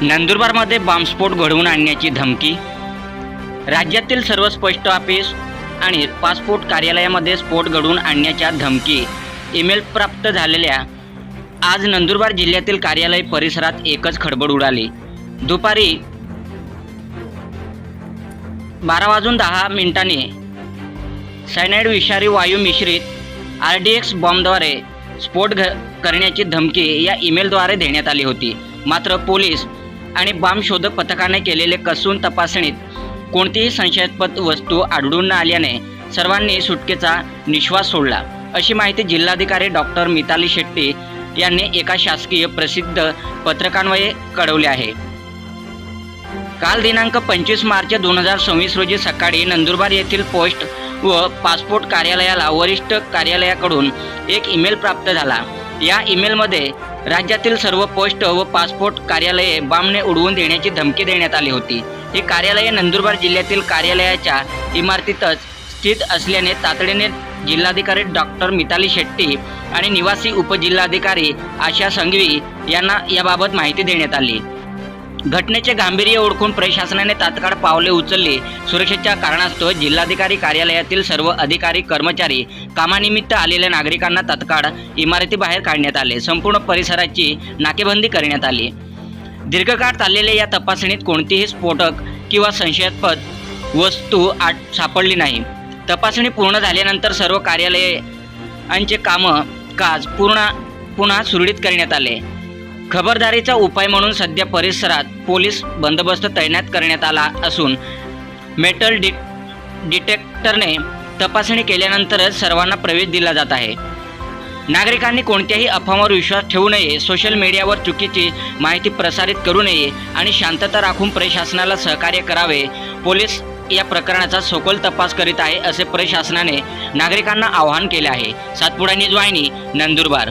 नंदुरबारमध्ये बॉम्बस्फोट घडवून आणण्याची धमकी। राज्यातील सर्व पोस्ट ऑफिस आणि पासपोर्ट कार्यालयामध्ये स्फोट घडवून आणण्याच्या धमकी। ईमेल प्राप्त झालेल्या आज नंदुरबार जिल्ह्यातील कार्यालय परिसरात एकच खळबळ उडाली। दुपारी 12:10 सायनाइड विषारी वायू मिश्रित RDX बॉम्बद्वारे स्फोट करण्याची धमकी या ईमेलद्वारे देण्यात आली होती। मात्र पोलीस आणि बॉम्ब शोधक पथकाने केलेले कसून तपासणीत कोणतीही संशयास्पद वस्तू आढळून न आल्याने सर्वांनी सुटकेचा निश्वास सोडला, अशी माहिती जिल्हाधिकारी डॉक्टर मिताली शेट्टी यांनी एका शासकीय प्रसिद्ध पत्रकान्वये कळवले आहे। काल दिनांक 25 मार्च 2026 रोजी सकाळी नंदुरबार येथील पोस्ट व पासपोर्ट कार्यालयाला वरिष्ठ कार्यालयाकडून एक ईमेल प्राप्त झाला। या ईमेलमध्ये राज्यातील सर्व पोस्ट व पासपोर्ट कार्यालये बॉम्बने उडवून देण्याची धमकी देण्यात आली होती। ही कार्यालये नंदुरबार जिल्ह्यातील कार्यालयाच्या इमारतीतच स्थित असल्याने तातडीने जिल्हाधिकारी डॉक्टर मिताली शेट्टी आणि निवासी उपजिल्हाधिकारी आशा संघवी यांना याबाबत माहिती देण्यात आली। घटनेचे गांभीर्य ओळखून प्रशासनाने तात्काळ पावले उचलली। सुरक्षेच्या कारणास्तव जिल्हाधिकारी कार्यालयातील सर्व अधिकारी कर्मचारी कामानिमित्त आलेल्या नागरिकांना तात्काळ इमारतीबाहेर काढण्यात आले। संपूर्ण परिसराची नाकेबंदी करण्यात आली। दीर्घकाळ चाललेल्या या तपासणीत कोणतीही स्फोटक किंवा संशयास्पद वस्तू सापडली नाही। तपासणी पूर्ण झाल्यानंतर सर्व कार्यालयांचे कामकाज पुन्हा सुरळीत करण्यात आले। खबरदारीचा उपाय म्हणून सध्या परिसरात पोलीस बंदोबस्त तैनात करण्यात आला असून मेटल डिटेक्टरने तपासणी केल्यानंतरच सर्वांना प्रवेश दिला जात आहे। नागरिकांनी कोणत्याही अफवांवर विश्वास ठेवू नये, सोशल मीडियावर चुकीची माहिती प्रसारित करू नये आणि शांतता राखून प्रशासनाला सहकार्य करावे। पोलीस या प्रकरणाचा सखोल तपास करीत आहे, असे प्रशासनाने नागरिकांना आवाहन केले आहे। सातपुडा न्यूज वाहिनी, नंदुरबार।